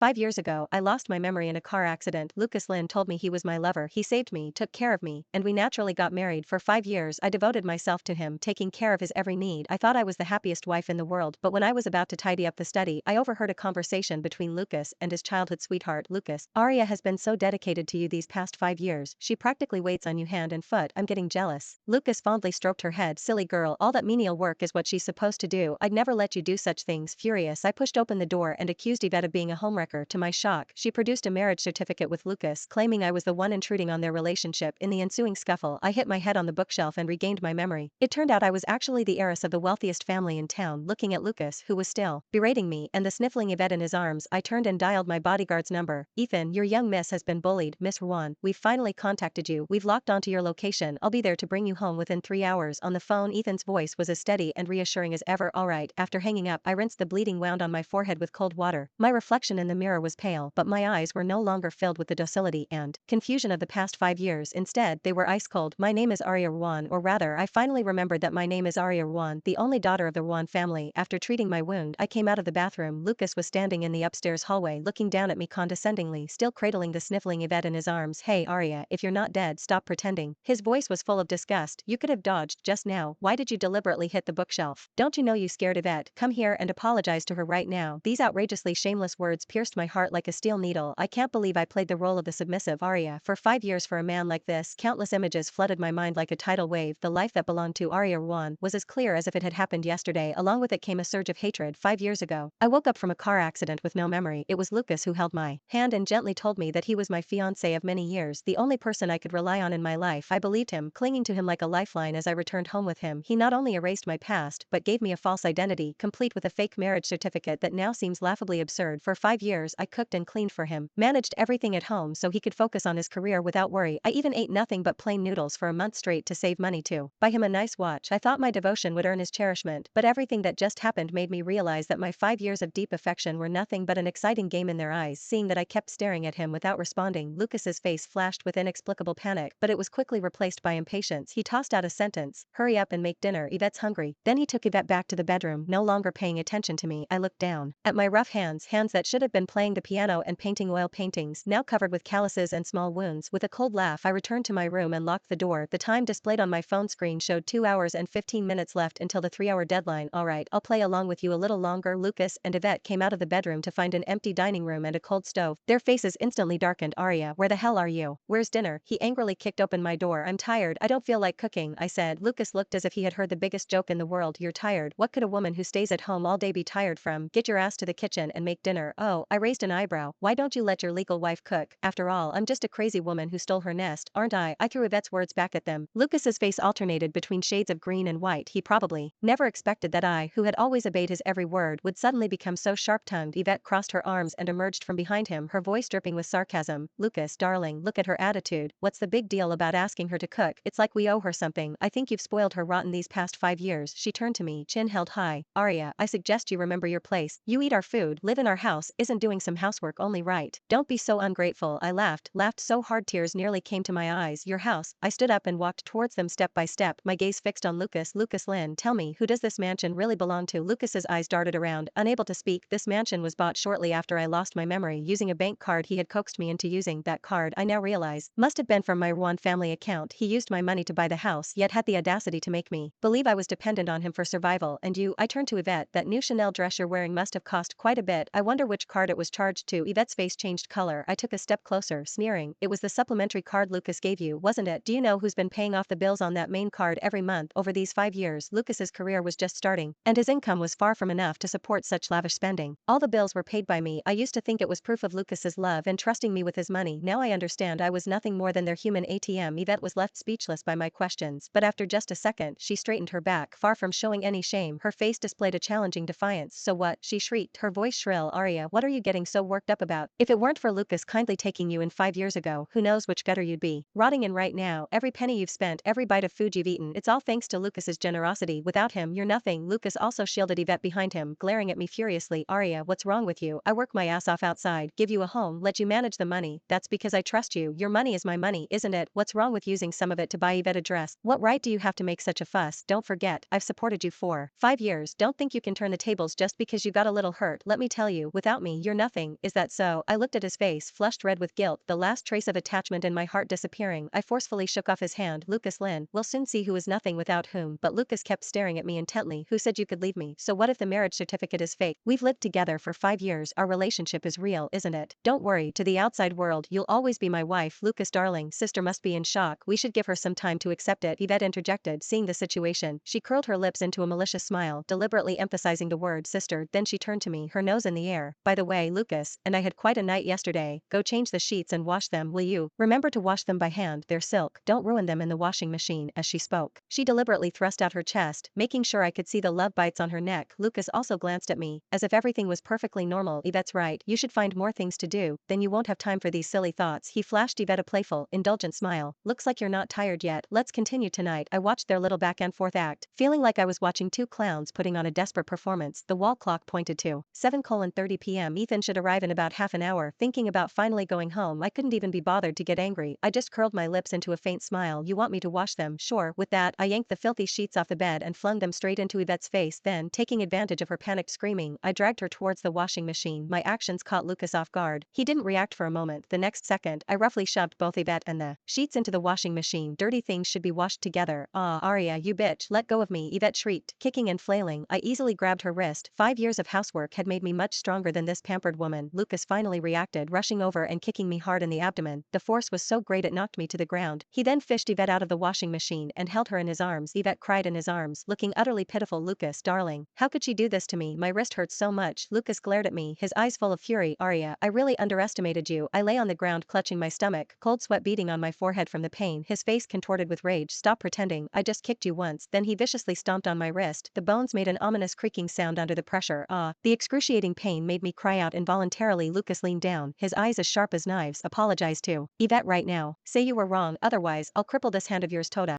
5 years ago, I lost my memory in a car accident. Lucas Lynn told me he was my lover. He saved me, took care of me, and we naturally got married. For 5 years, I devoted myself to him, taking care of his every need. I thought I was the happiest wife in the world, but when I was about to tidy up the study, I overheard a conversation between Lucas and his childhood sweetheart, Lucas. Arya has been so dedicated to you these past 5 years. She practically waits on you hand and foot. I'm getting jealous. Lucas fondly stroked her head. Silly girl, all that menial work is what she's supposed to do. I'd never let you do such things. Furious, I pushed open the door and accused Yvette of being a homewrecker. To my shock, she produced a marriage certificate with Lucas, claiming I was the one intruding on their relationship. In the ensuing scuffle, I hit my head on the bookshelf and regained my memory. It turned out I was actually the heiress of the wealthiest family in town. Looking at Lucas, who was still berating me, and the sniffling Yvette in his arms, I turned and dialed my bodyguard's number. Ethan, your young miss has been bullied. Miss Ruan, we've finally contacted you. We've locked onto your location. I'll be there to bring you home within 3 hours. On the phone, Ethan's voice was as steady and reassuring as ever. Alright. After hanging up, I rinsed the bleeding wound on my forehead with cold water. My reflection in the mirror was pale, but my eyes were no longer filled with the docility and confusion of the past 5 years. Instead, they were ice cold. My name is Arya Ruan, or rather, I finally remembered that my name is Arya Ruan, the only daughter of the Ruan family. After treating my wound, I came out of the bathroom. Lucas was standing in the upstairs hallway, looking down at me condescendingly, still cradling the sniffling Yvette in his arms. Hey Arya, if you're not dead, stop pretending. His voice was full of disgust. You could have dodged just now. Why did you deliberately hit the bookshelf? Don't you know you scared Yvette? Come here and apologize to her right now. These outrageously shameless words pierced my heart like a steel needle. I can't believe I played the role of the submissive Arya for 5 years for a man like this. Countless images flooded my mind like a tidal wave. The life that belonged to Arya Ruan was as clear as if it had happened yesterday. Along with it came a surge of hatred. 5 years ago, I woke up from a car accident with no memory. It was Lucas who held my hand and gently told me that he was my fiancé of many years, the only person I could rely on in my life. I believed him, clinging to him like a lifeline as I returned home with him. He not only erased my past, but gave me a false identity, complete with a fake marriage certificate that now seems laughably absurd. For 5 years, I cooked and cleaned for him, managed everything at home so he could focus on his career without worry. I even ate nothing but plain noodles for a month straight to save money to buy him a nice watch. I thought my devotion would earn his cherishment, but everything that just happened made me realize that my 5 years of deep affection were nothing but an exciting game in their eyes. Seeing that I kept staring at him without responding, Lucas's face flashed with inexplicable panic, but it was quickly replaced by impatience. He tossed out a sentence, "Hurry up and make dinner, Yvette's hungry." Then he took Yvette back to the bedroom, no longer paying attention to me. I looked down at my rough hands that should have been playing the piano and painting oil paintings, now covered with calluses and small wounds. With a cold laugh, I returned to my room and locked the door. The time displayed on my phone screen showed 2 hours and 15 minutes left until the 3-hour deadline. Alright, I'll play along with you a little longer. Lucas and Yvette came out of the bedroom to find an empty dining room and a cold stove. Their faces instantly darkened. Arya, where the hell are you? Where's dinner? He angrily kicked open my door. I'm tired. I don't feel like cooking, I said. Lucas looked as if he had heard the biggest joke in the world. You're tired? What could a woman who stays at home all day be tired from? Get your ass to the kitchen and make dinner. Oh, I raised an eyebrow. Why don't you let your legal wife cook? After all, I'm just a crazy woman who stole her nest, aren't I? I threw Yvette's words back at them. Lucas's face alternated between shades of green and white. He probably never expected that I, who had always obeyed his every word, would suddenly become so sharp-tongued. Yvette crossed her arms and emerged from behind him, her voice dripping with sarcasm. Lucas, darling, look at her attitude. What's the big deal about asking her to cook? It's like we owe her something. I think you've spoiled her rotten these past 5 years. She turned to me, chin held high. Arya, I suggest you remember your place. You eat our food, live in our house, isn't doing some housework only right? Don't be so ungrateful. I laughed so hard tears nearly came to my eyes. Your house. I stood up and walked towards them step by step, my gaze fixed on Lucas. Lucas Lynn, tell me, who does this mansion really belong to? Lucas's eyes darted around, unable to speak. This mansion was bought shortly after I lost my memory using a bank card he had coaxed me into using. That card, I now realize, must have been from my Ruan family account. He used my money to buy the house, yet had the audacity to make me believe I was dependent on him for survival. And you, I turned to Yvette, that new Chanel dress you're wearing must have cost quite a bit. I wonder which card it was charged to. Yvette's face changed color. I took a step closer, sneering. It was the supplementary card Lucas gave you, wasn't it? Do you know who's been paying off the bills on that main card every month over these 5 years? Lucas's career was just starting, and his income was far from enough to support such lavish spending. All the bills were paid by me. I used to think it was proof of Lucas's love and trusting me with his money. Now I understand I was nothing more than their human ATM. Yvette was left speechless by my questions, but after just a second, she straightened her back. Far from showing any shame, her face displayed a challenging defiance. So what? She shrieked, her voice shrill. Arya, what are you getting so worked up about? If it weren't for Lucas kindly taking you in 5 years ago, who knows which gutter you'd be rotting in right now. Every penny you've spent, every bite of food you've eaten, it's all thanks to Lucas's generosity. Without him, you're nothing. Lucas also shielded Yvette behind him, glaring at me furiously. Arya, what's wrong with you? I work my ass off outside, give you a home, let you manage the money. That's because I trust you. Your money is my money, isn't it? What's wrong with using some of it to buy Yvette a dress? What right do you have to make such a fuss? Don't forget, I've supported you for 5 years. Don't think you can turn the tables just because you got a little hurt. Let me tell you, without me, you're nothing, is that so? I looked at his face, flushed red with guilt, the last trace of attachment in my heart disappearing. I forcefully shook off his hand. Lucas Lynn, we'll soon see who is nothing without whom. But Lucas kept staring at me intently. Who said you could leave me? So what if the marriage certificate is fake? We've lived together for 5 years, our relationship is real, isn't it? Don't worry, to the outside world, you'll always be my wife. Lucas darling, sister must be in shock. We should give her some time to accept it, Yvette interjected, seeing the situation. She curled her lips into a malicious smile, deliberately emphasizing the word sister, then she turned to me, her nose in the air. By the way, Lucas, and I had quite a night yesterday. Go change the sheets and wash them, will you? Remember to wash them by hand, they're silk. Don't ruin them in the washing machine. As she spoke, she deliberately thrust out her chest, making sure I could see the love bites on her neck. Lucas also glanced at me, as if everything was perfectly normal. Yvette's right, you should find more things to do, then you won't have time for these silly thoughts. He flashed Yvette a playful, indulgent smile. Looks like you're not tired yet, let's continue tonight. I watched their little back and forth act, feeling like I was watching two clowns putting on a desperate performance. The wall clock pointed to 7:30 p.m. Ethan should arrive in about half an hour. Thinking about finally going home, I couldn't even be bothered to get angry. I just curled my lips into a faint smile. You want me to wash them? Sure. With that, I yanked the filthy sheets off the bed and flung them straight into Yvette's face. Then, taking advantage of her panicked screaming, I dragged her towards the washing machine. My actions caught Lucas off guard. He didn't react for a moment. The next second, I roughly shoved both Yvette and the sheets into the washing machine. Dirty things should be washed together. Ah, Arya, you bitch, let go of me, Yvette shrieked, kicking and flailing. I easily grabbed her wrist. 5 years of housework had made me much stronger than this pampered woman. Lucas finally reacted, rushing over and kicking me hard in the abdomen. The force was so great it knocked me to the ground. He then fished Yvette out of the washing machine and held her in his arms. Yvette cried in his arms, looking utterly pitiful. Lucas, darling, how could she do this to me? My wrist hurts so much. Lucas glared at me, his eyes full of fury. Arya, I really underestimated you. I lay on the ground clutching my stomach, cold sweat beading on my forehead from the pain, his face contorted with rage. Stop pretending, I just kicked you once. Then he viciously stomped on my wrist. The bones made an ominous creaking sound under the pressure. The excruciating pain made me cry out involuntarily. Lucas leaned down, his eyes as sharp as knives. Apologize to Yvette right now. Say you were wrong, otherwise I'll cripple this hand of yours. Toda.